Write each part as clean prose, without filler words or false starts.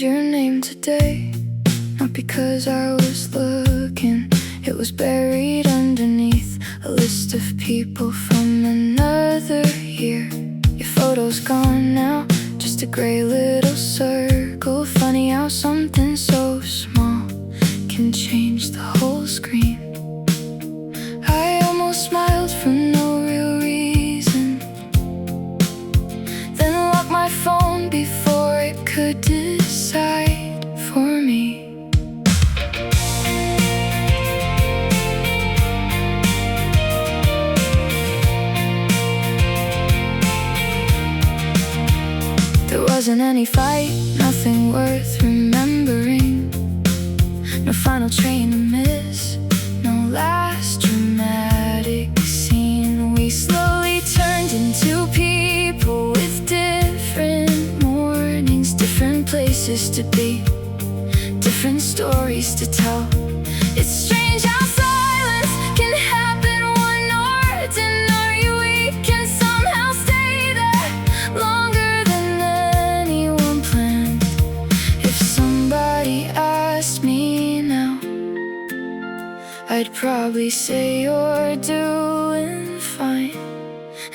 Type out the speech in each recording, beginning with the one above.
your name today. Not because I was looking, it was buried underneath a list of people from another year. Your photo's gone now, just a gray little circle. Funny how something so small can change the whole screen. I almost smiled for no real reason, then locked my phone before it could decide for me. There wasn't any fight, nothing worth remembering. No final train to miss, no last dramatic scene. We slowly turned into people with different mornings, different places to be, different stories to tell. It's strange how silence can happen. One ordinary week can somehow stay there longer than anyone planned. If somebody asked me now, I'd probably say you're doing fine,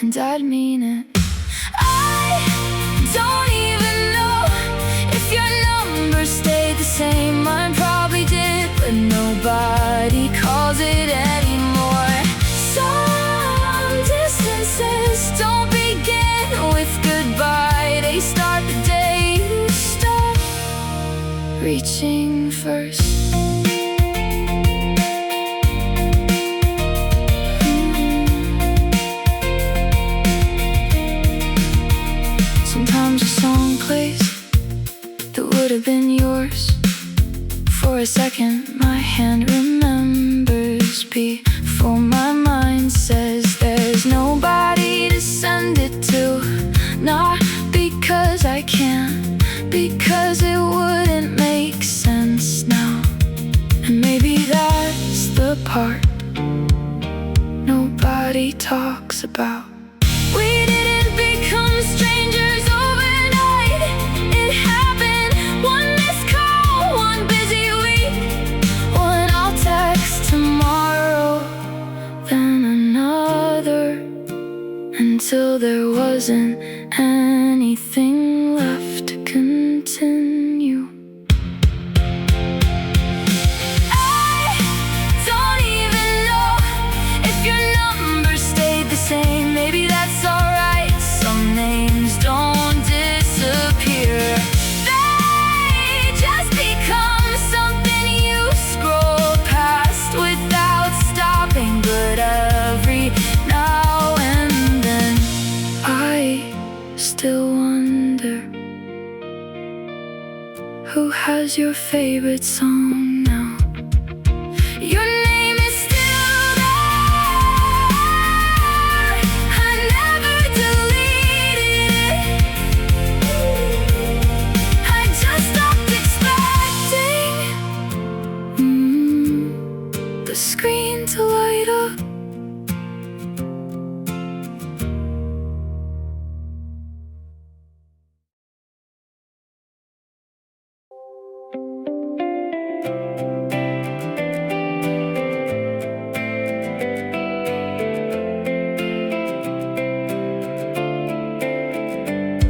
and I'd mean it. I don't even know if your number stayed the same. Mine probably did, but nobody calls it anymore. Some distances don't begin with goodbye, they start the day you stop reaching first. Sometimes a song plays that would have been yours. For a second my hand remembers before my mind says there's nobody to send it to. Not because I can't, because it wouldn't make sense now. And maybe that's the part nobody talks about. We didn't become strangers overnight. It happened one missed call, one busy week, one I'll text tomorrow, then another, until there wasn't anything left to continue. I don't even know if your number stayed the same. Maybe that's alright, some names don't disappear. They just become something you scroll past without stopping. But every now and then I still wonder, who has your favorite song now? Your name is still there, I never deleted it. I just stopped expecting the screen to light up.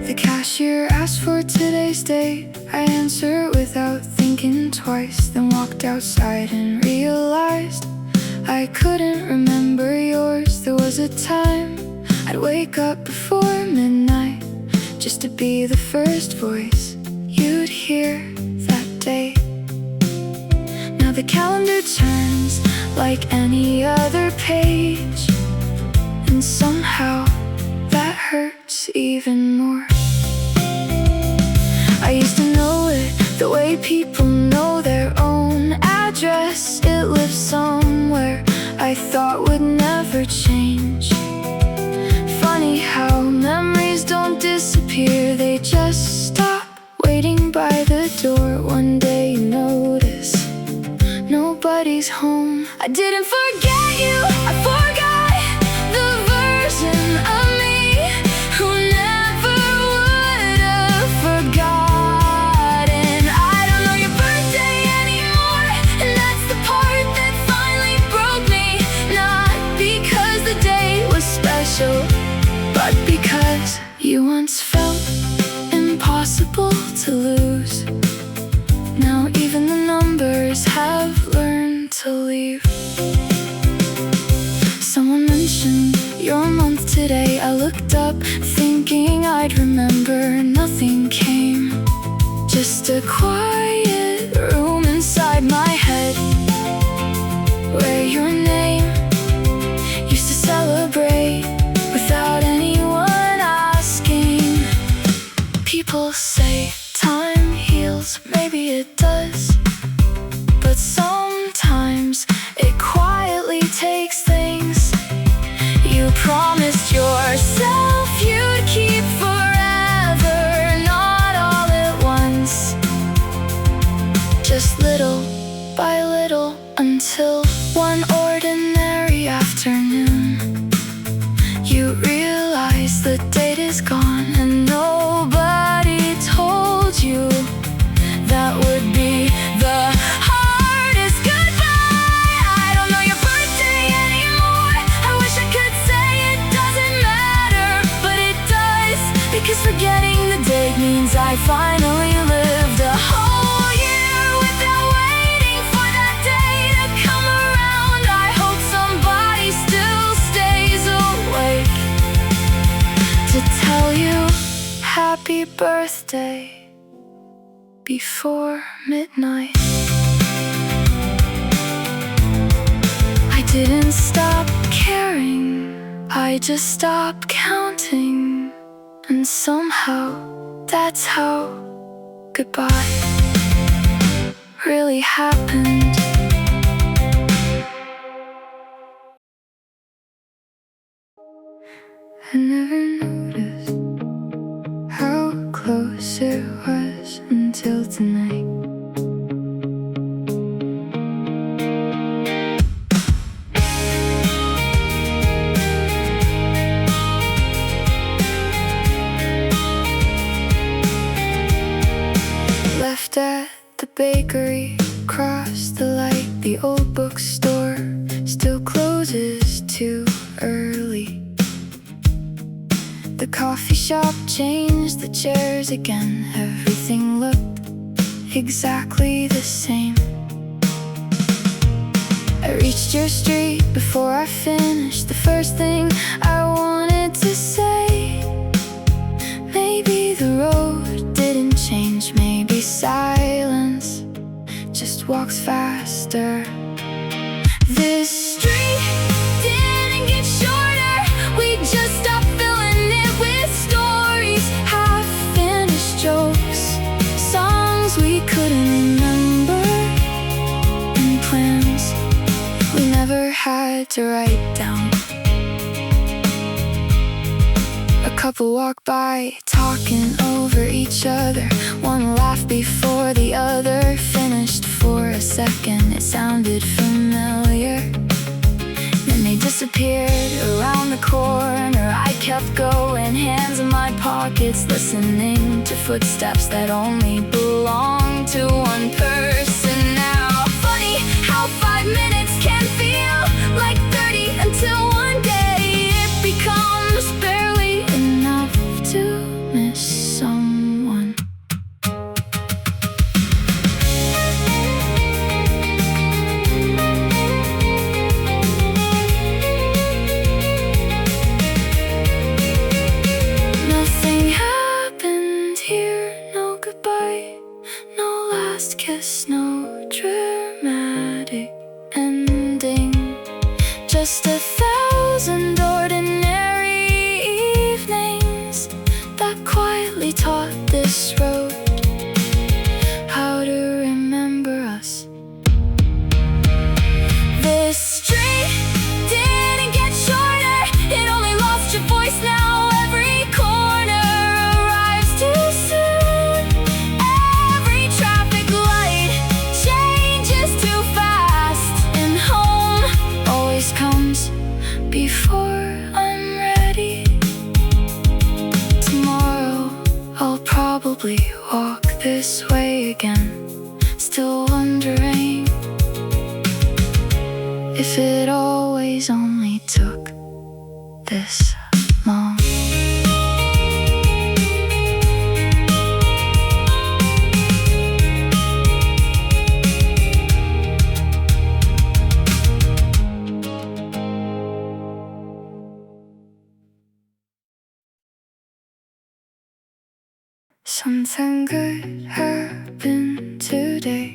The cashier asked for today's date. I answered without thinking twice, then walked outside and realized I couldn't remember yours. There was a time I'd wake up before midnight just to be the first voice you'd hear that day. Now the calendar turns like any other page, and somehow that hurts even more. I used to know it the way people know their own address. It lives somewhere I thought would never change. Funny how memories don't disappear, they just stop waiting by the door. One day you notice nobody's home. I didn't forget you, I forgot the version of me who never would have forgotten. You once felt impossible to lose. Now even the numbers have learned to leave. Someone mentioned your month today. I looked up thinking I'd remember. Nothing came, just a quiet room inside my head, where your name used to celebrate without anyone asking. People say time heals, maybe it does, but sometimes it quietly takes things you promised yourself you'd keep forever. Not all at once, just little by little, until one ordinary afternoon you realize the date is gone, and nobody told you that would be the hardest goodbye. I don't know your birthday anymore. I wish I could say it doesn't matter, but it does, because forgetting the date means I finally lived a whole year without waiting for that day to come around. I hope somebody still stays awake to tell you happy birthday before midnight. I didn't stop caring, I just stopped counting, and somehow that's how goodbye really happened. I never noticed how close it was until tonight. Left at the bakery, across the light. The old bookstore still closes too early. The coffee shop changed the chairs again. Everything looked exactly the same. I reached your street before I finished the first thing I wanted to say. Maybe the road didn't change, maybe silence just walks faster. This street didn't get shorter, we just stopped filling it with stories, half-finished jokes, songs we couldn't remember, and plans we never had to write down. A couple walked by, talking over each other. One laughed before the other finished. For a second it sounded familiar, then they disappeared around the corner. I kept going, hands in my pockets, listening to footsteps that only belong to one person now. Funny how 5 minutes can feel like 30 until one day it becomes barely enough to miss someone. Nothing happened here, no goodbye, no last kiss, no dramatic ending. Just 1,000 ordinary evenings that quietly taught this road how to remember us. This street didn't get shorter, it only lost your voice now. Every corner arrives too soon, every traffic light changes too fast, and home always comes before I'm ready. Tomorrow I'll probably walk this way again, still wondering if it always only took this long. Something good happened today,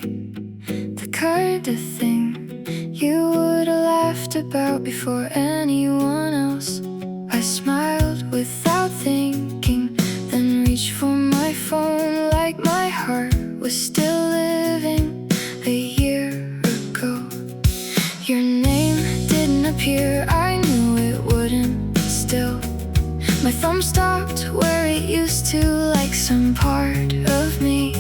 the kind of thing you would have laughed about before anyone else. I smiled without thinking, then reached for my phone like my heart was still living a year ago. Your name didn't appear, I knew it wouldn't, but still my thumb stopped where it used to, like some part of me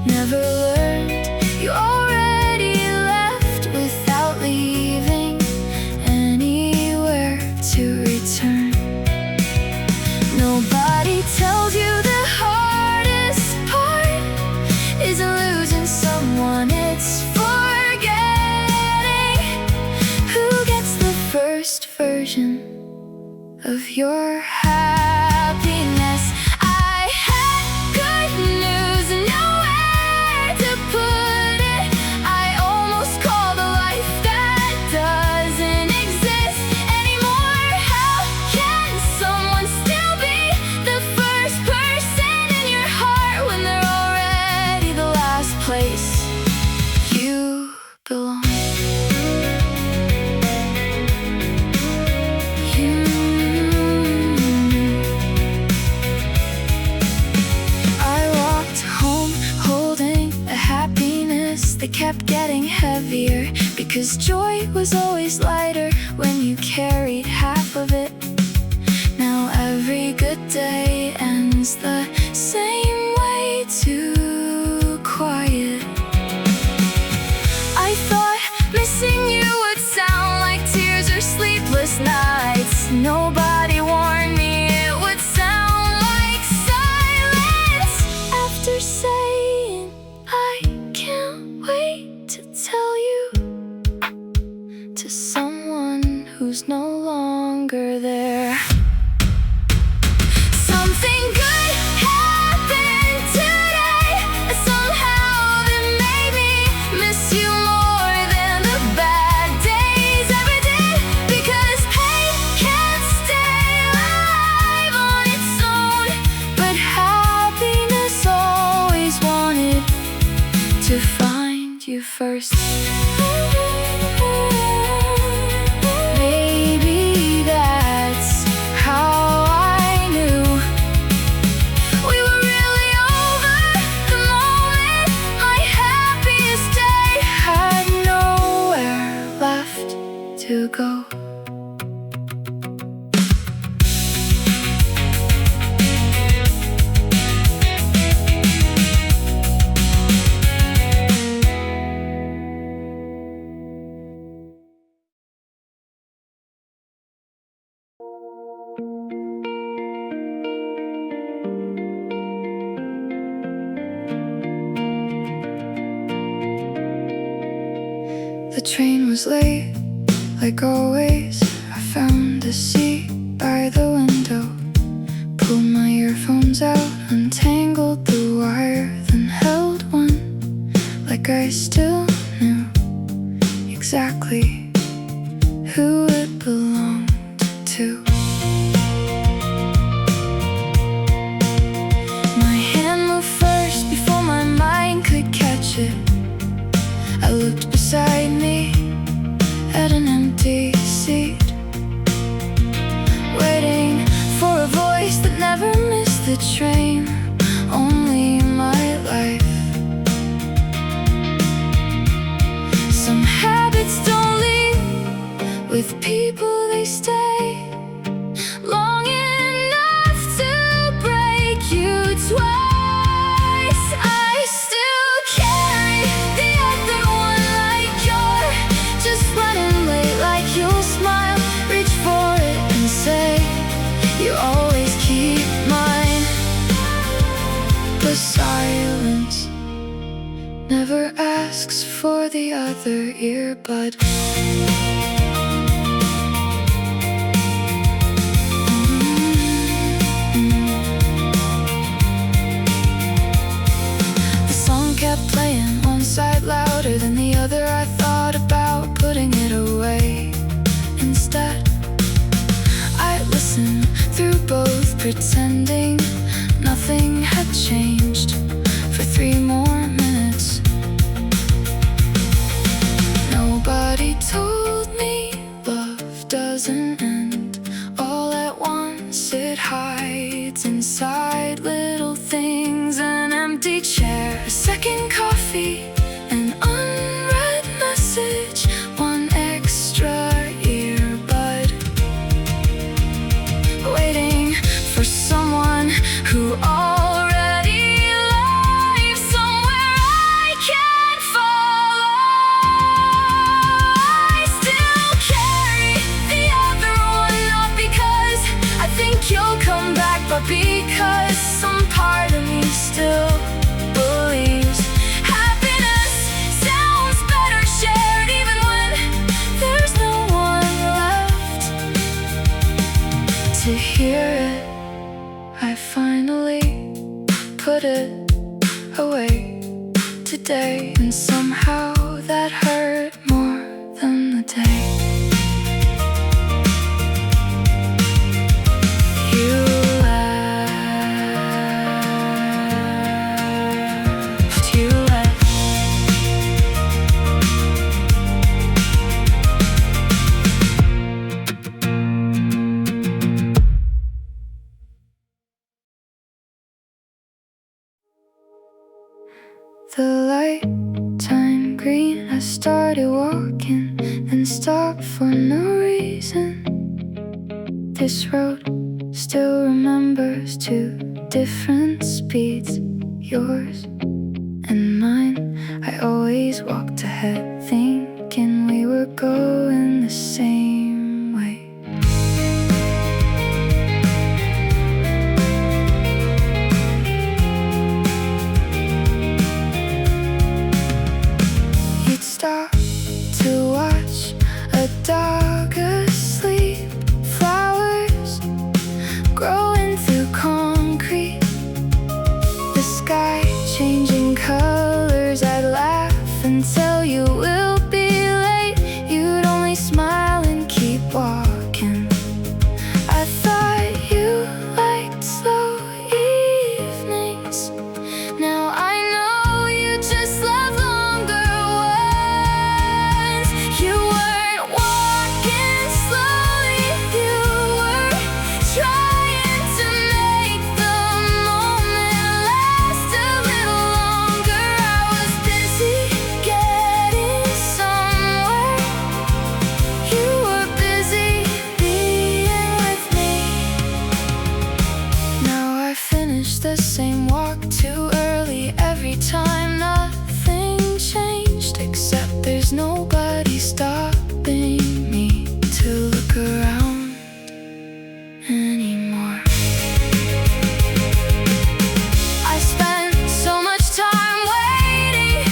never learned. You already left without leaving anywhere to return. Nobody tells you the hardest part isn't losing someone, it's forgetting who gets the first version of your happiness. I had good news, nowhere to put it. I almost called a life that doesn't exist anymore. How can someone still be the first person in your heart when they're already the last place you belong? They kept getting heavier, because joy was always lighter when you carried half of it. Now every good day ends the same way, too quiet. I thought missing you would sound like tears or sleepless nights. Nobody warned me it would sound like silence. After saying I can't wait to tell you to someone who's no longer there. Something good happened today, somehow that made me miss you more than the bad days ever did. Because pain can't stay alive on its own, but happiness always wanted to find you first. Maybe that's how I knew we were really over the moment my happiest day had nowhere left to go. The train was late, like always. I found a seat by the window, pulled my earphones out, untangled the wire, then held one like I still knew exactly who it belonged to. My hand moved first before my mind could catch it. I looked beside me at an empty seat, waiting for a voice that never missed the train, only my life. Some habits don't leave with people, they stay long enough to break you twice. I still carry the other one like you're just running late, like you'll smile, reach for it and say you always keep mine. The silence never asks for the other earbud. The song kept playing, one side louder than the other. I thought about putting it away. Instead, I listened through both, pretending nothing had changed. doesn't end all at once. It hides inside little things: an empty chair, a second coffee, an unread message, one extra earbud, waiting for someone who already lives somewhere I can't follow. I still carry the other one, not because I think you'll come back, but because some part of me still believes happiness sounds better shared, even when there's no one left to hear it. I finally put it away today, and somehow that hurt more than the day you left. You left. The light turned green, I started walking and stopped for no reason. This road still remembers two different speeds, yours and mine. I always walked ahead, thinking we were going the same way. You'd stop to watch a dog asleep, flowers growing through concrete, the sky changing colors. I'd laugh and tell you we'll be late. You'd only smile and keep walking. I thought you liked slow evenings. Now I know you just love longer ones. You weren't walking slowly, you were trying to make the moment last a little longer. I was busy getting somewhere, you were busy being with me. Now I finish the same walk too early every time. Nothing changed, except there's nobody stopping me to look around anymore. I spent so much time waiting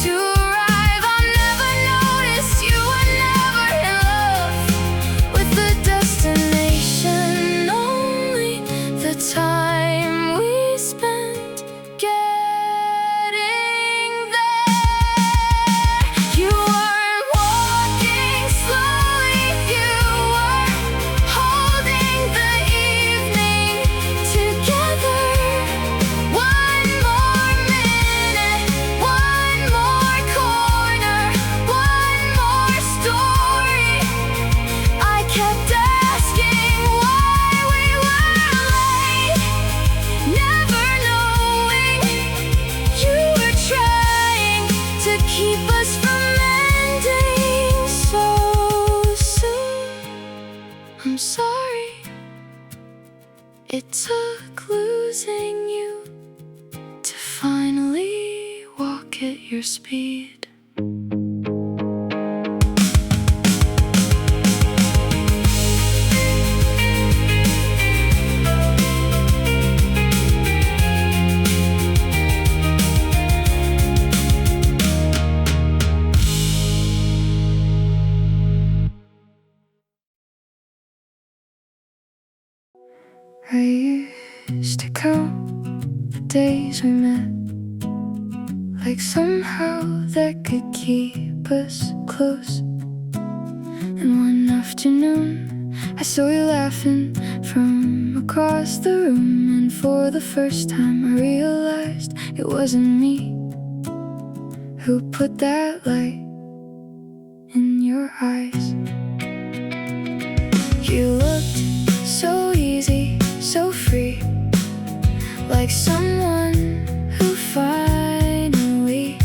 to arrive. I never noticed you were never in love with the destination, only the time we spent getting there. You weren't walking slowly, you were holding the evening together. One more minute, one more corner, one more story. I kept asking why we were late, never knowing you were trying to keep us from ending so soon. I'm sorry it took losing you to finally walk at your speed. I used to count the days we met, like somehow that could keep us close. And one afternoon I saw you laughing from across the room, and for the first time I realized it wasn't me who put that light in your eyes. You looked so easy, so free, like someone who finally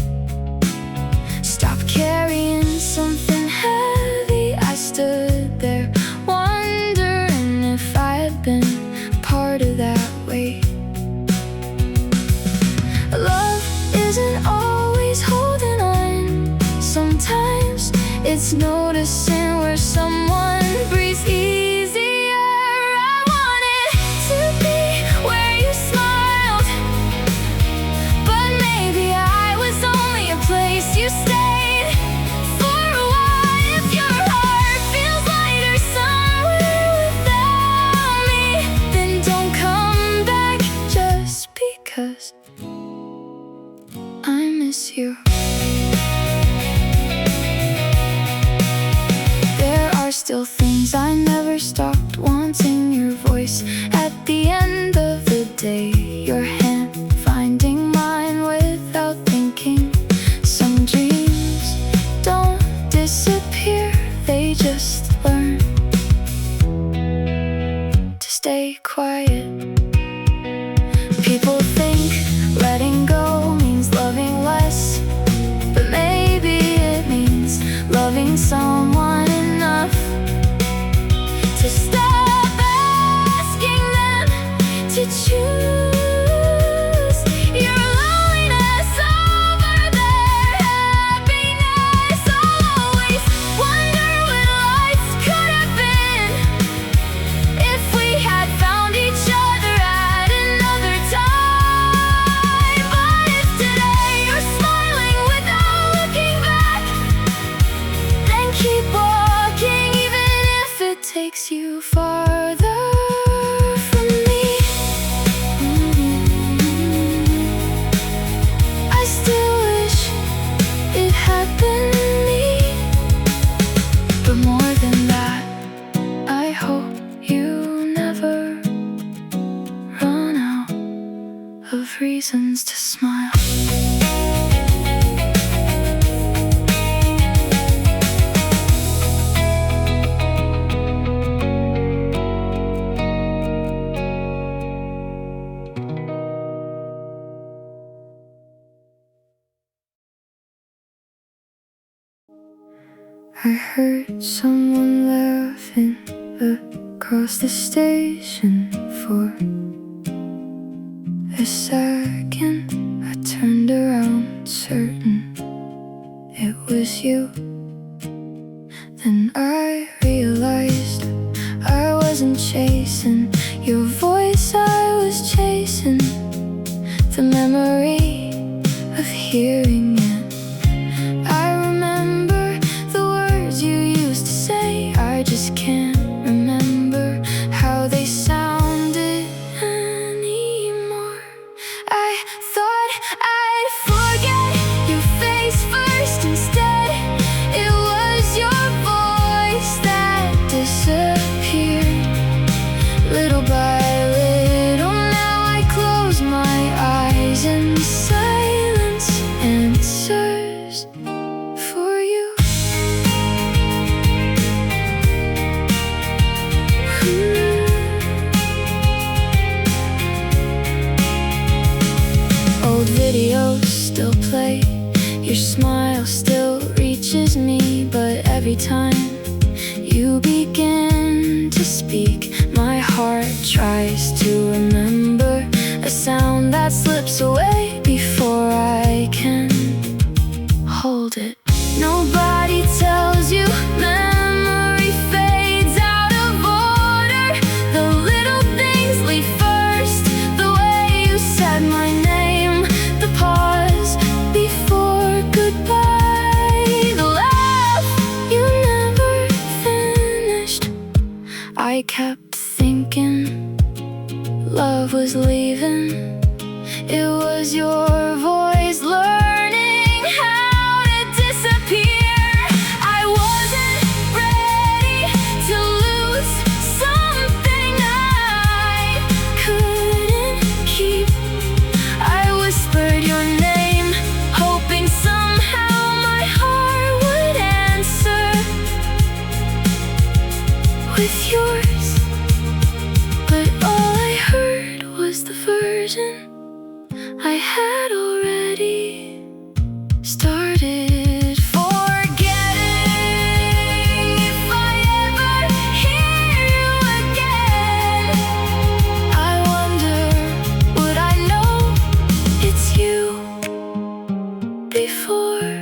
stopped carrying something heavy. I stood there wondering if I had been part of that weight. Love isn't always holding on. Sometimes it's noticing where someone breathes easier. I wanted to be where you smiled, but maybe I was only a place you stayed for a while. If your heart feels lighter somewhere without me, then don't come back just because I miss you. There are still things I never stopped wanting. Your voice at the end of the day, your hand finding mine without thinking. Some dreams don't disappear, they just learn to stay quiet. People think letting go means loving less, but maybe it means loving someone enough to stop asking them to choose your loneliness over their happiness. I'll always wonder what life could have been if we had found each other at another time. But if today you're smiling without looking back, then keep walking, even if it takes you farther from me. I still wish it had been me, but more than that, I hope you never run out of reasons to smile. I heard someone laughing across the station. For a second I turned around, certain it was you. Then I realized I wasn't chasing your voice, I was chasing the memory of hearing it. I remember the words you used to say, I just can't remember how they sounded anymore. I thought I'd forget your face first, instead it was your voice that disappeared. Little by little, now I close my eyes and silence answers for you. Old videos still play, your smile still reaches me, but every time you begin to speak, my heart tries to remember a sound that slips away before I can hold it. Nobody tells you memory fades out of order. The little things leave first, the way you said my name, the pause before goodbye, the laugh you never finished. I kept thinking love was leaving. It was your voice learning how to disappear. I wasn't ready to lose something I couldn't keep. I whispered your name, hoping somehow my heart would answer with yours, but all I heard was the version I had already started forgetting. If I ever hear you again, I wonder, would I know it's you before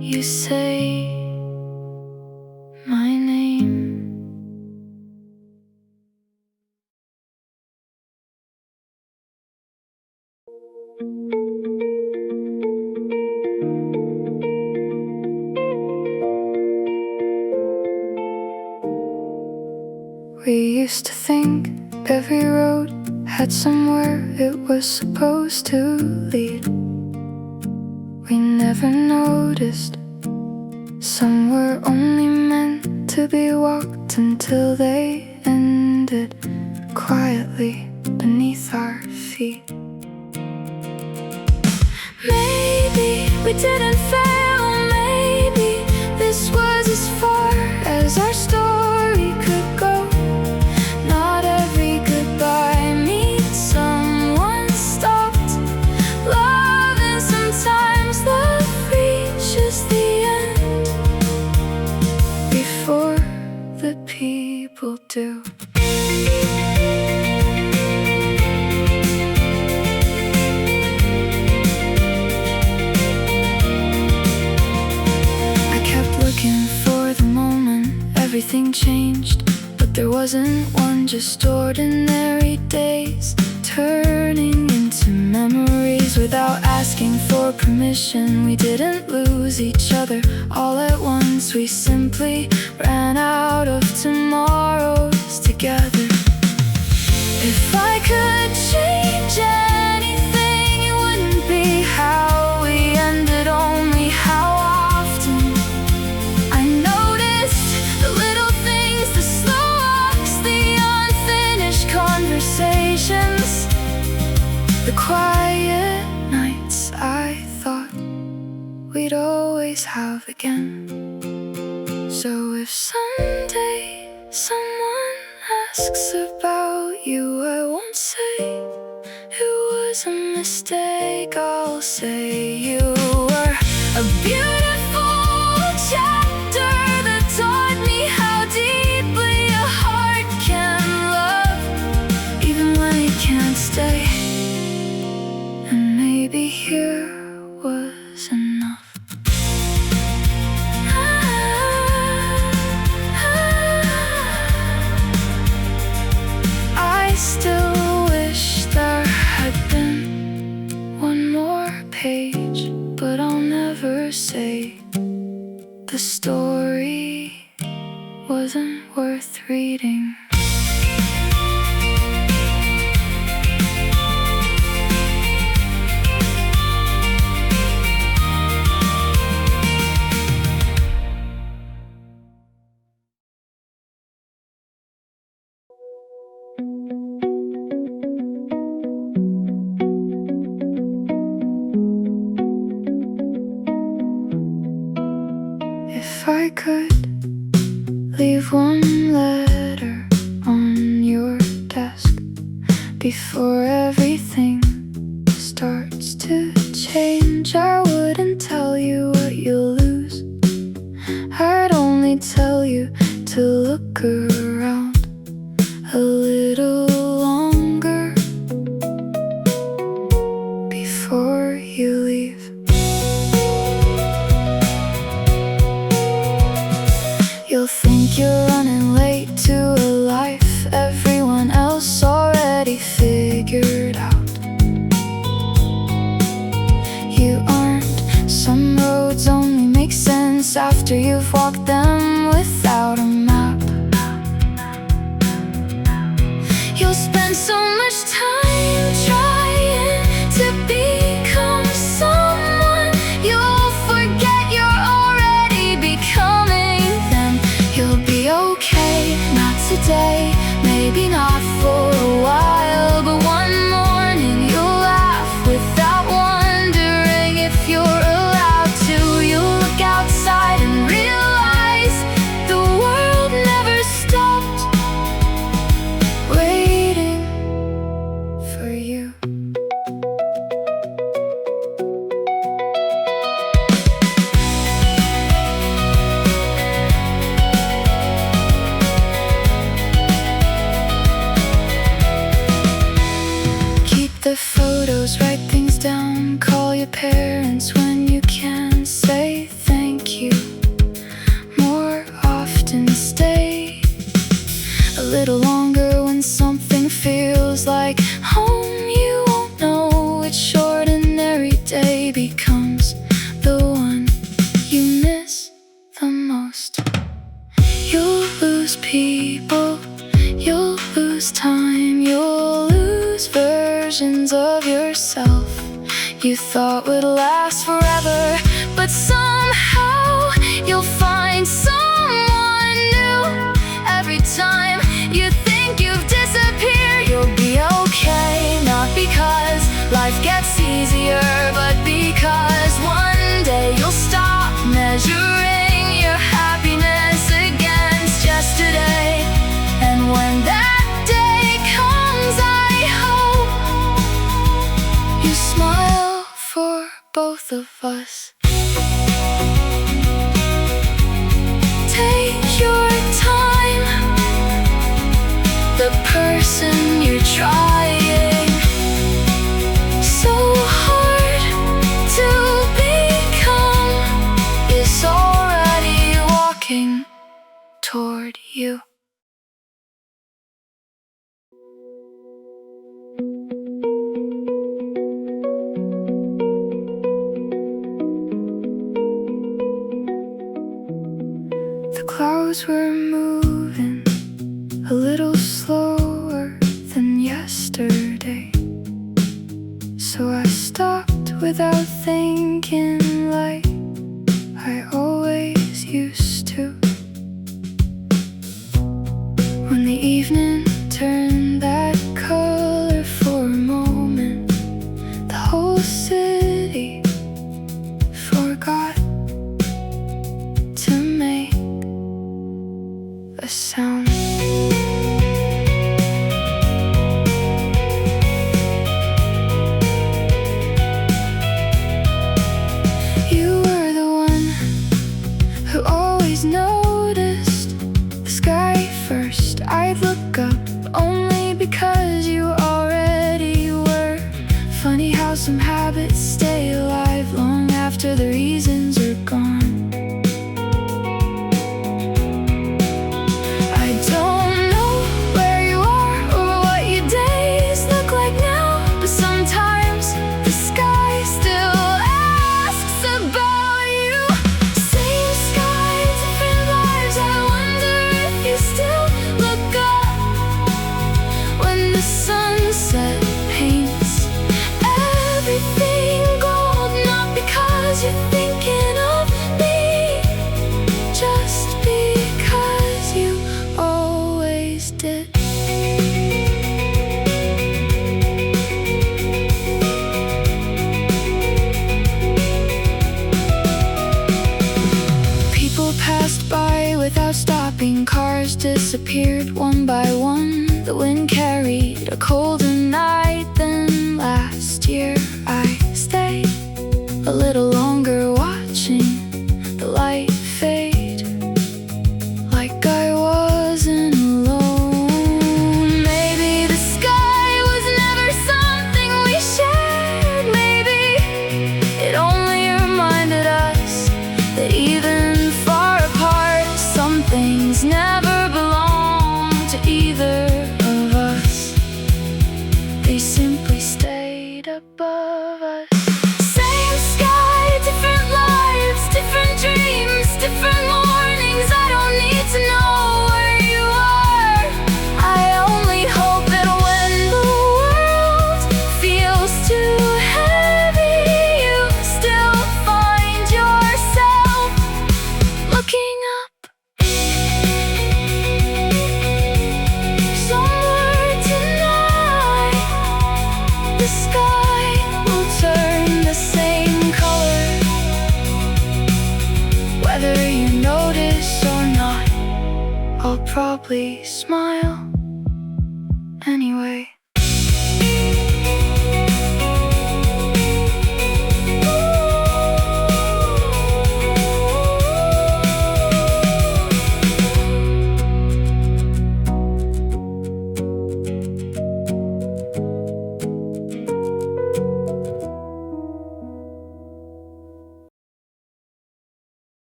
you say my name? We used to think every road had somewhere it was supposed to lead. We never noticed some were only meant to be walked until they ended quietly beneath our feet. Maybe we didn't fail, maybe this was as far as our story could go. Not every goodbye means someone stopped love, and sometimes love reaches the end before the people do. Everything changed, but there wasn't one. Just ordinary days turning into memories without asking for permission. We didn't lose each other all at once. We simply ran out of tomorrows together. If I could change anything, it wouldn't be how we ended, only how often I noticed the little things, the slow walks, the unfinished conversations, the quiet nights I thought we'd always have again. So if someday someone asks about you, I won't say it was a mistake. I'll say you were a beautiful chapter that taught me how deeply a heart can love, even when it can't stay. And maybe here was enough. I still wish there had been one more page, but I'll never say the story wasn't worth reading. If I could leave one letter on your desk before everything starts to change, I wouldn't tell you what you'll lose. I'd only tell you to look around a little longer before you leave. You'll think you're running late to a life everyone else already figured out. You aren't. Some roads only make sense after you've walked them without a map. You'll spend so much time trying to become someone, you'll forget you're already becoming them. You'll be okay, not today, maybe not for a while, but one morning you'll laugh without wondering if you're allowed to. You'll look outside and realize the world never little longer when something feels like home. You won't know which ordinary day becomes the one you miss the most. You'll lose people, you'll lose time, you'll lose versions of yourself you thought would last forever. But somehow you'll find someone new. Every time you think you've disappeared, you'll be okay. Not because life gets easier, but because one day you'll stop measuring your happiness against yesterday. And when that day comes, I hope you smile for both of us. Take your time. The person you're trying so hard to become is already walking toward you. The clouds were moving a little slower than yesterday, so I stopped without thinking, like I always used to. When the evening turned that color for a moment, the whole city forgot to make a sound. You were the one who always noticed the sky first. I'd look up only because you already were. Funny how some habits stay alive long after the reasons are gone. I don't know where you are or what your days look like now, but sometimes the sky still asks about you. Same sky, different lives. I wonder if you still look up when the sunset paints everything gold. Not because you're thinking of me, just because you always did. People passed by without stopping. Cars disappeared one by one. The wind carried a colder night than last year. I stayed a little longer, watching the light fade, like I wasn't alone. Maybe the sky was never something we shared. Maybe it only reminded us that even far apart, some things never belong to either of us. They simply stayed above us. Same sky, different lives, different dreams, different mornings. I don't need to know where you are. I only hope that when the world feels too heavy, you still find yourself looking up somewhere tonight. The sky will turn the same color, whether you notice or not. I'll probably smile anyway.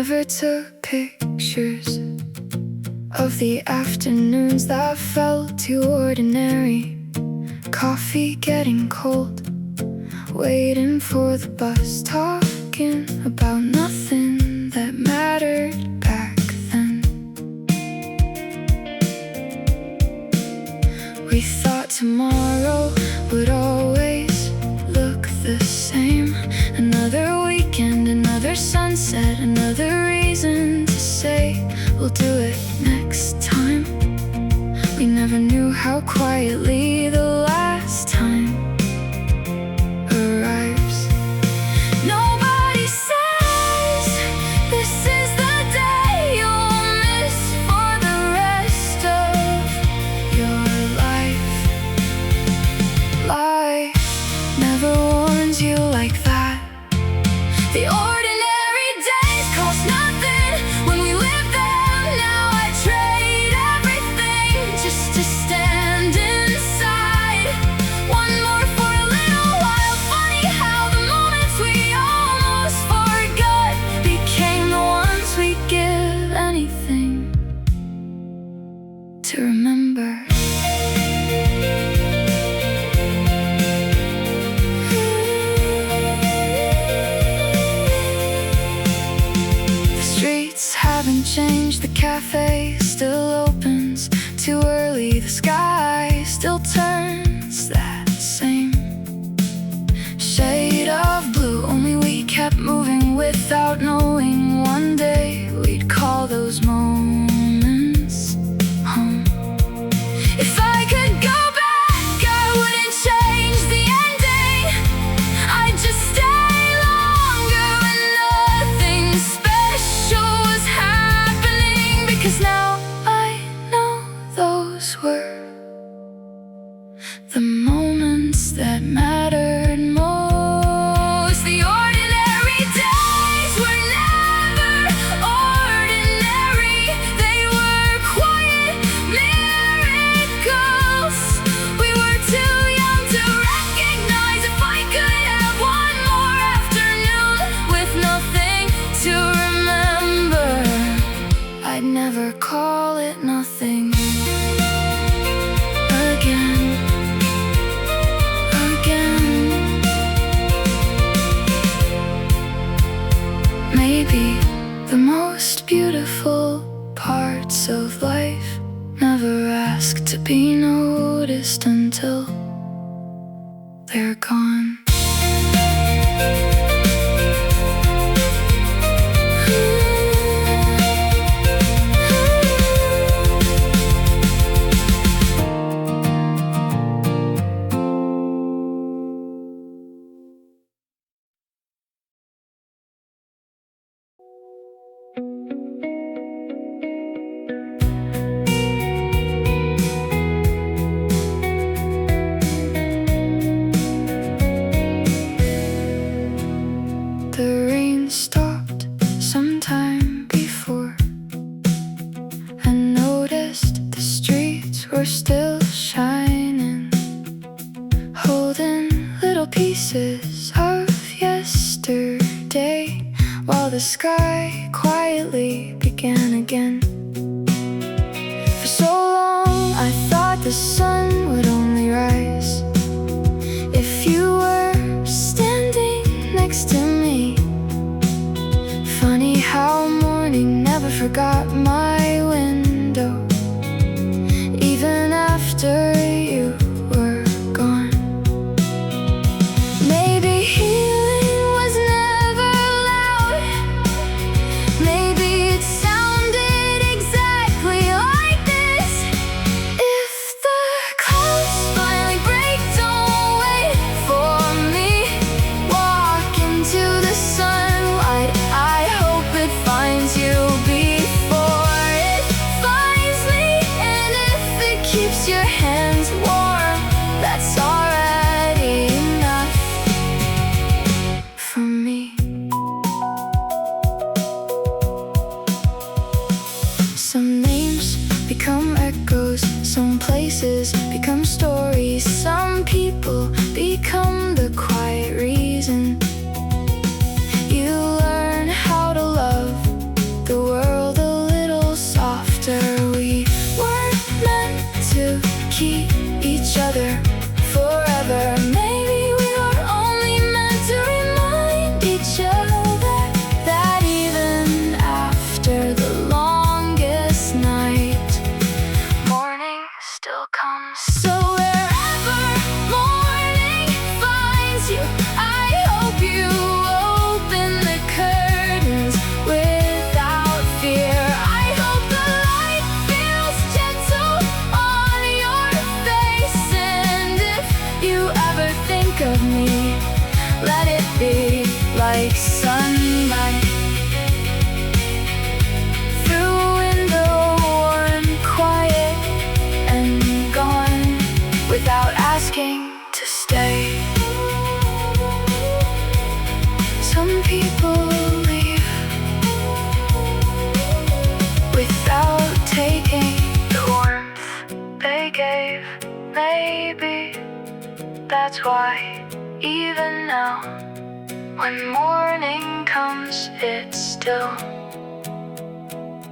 never took pictures of the afternoons that felt too ordinary. Coffee getting cold, waiting for the bus, talking about nothing that mattered back then. We thought tomorrow would always look the same. Another weekend, another sunset, another reason to say we'll do it next time. We never knew how quietly the last time arrives. Nobody says this is the day you'll miss for the rest of your life. Life never warns you like that. The ordinary days cost nothing when we live them. Now I trade everything just to stand inside. One more for a little while. Funny how the moments we almost forgot became the ones we give anything to remember. Haven't changed, the cafe still opens too early, the sky still turns that same shade of blue. Only we kept moving without knowing one day we'd call those moments home. If I could go back, I wouldn't change the ending. I'd just stay longer when nothing special was happening. Because now I know those were the moments that mattered most. The ordinary days were never ordinary. They were quiet miracles. We were too young to recognize. If I could have one more afternoon with nothing to remember, I'd never call it nothing again. Maybe the most beautiful parts of life never ask to be noticed until they're gone. The rain stopped sometime before. I noticed the streets were still shining, holding little pieces of yesterday, while the sky quietly began again. For so long I thought the sun would only rise if you were standing next to me. Funny how morning never forgot my window, even after you were gone. Maybe healing was never loud. Maybe it sounded exactly like this. If the clouds finally break, don't wait for me. Walk into the sunlight. I hope it finds you before it finds me. And if it keeps your hands warm, that's already enough for me. Some names become echoes, some places become stories, some people become the quiet reason. You learn how to love that's why, even now, when morning comes, it still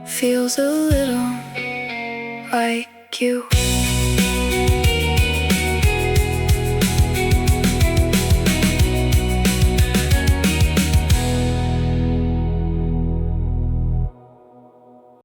feels a little like you.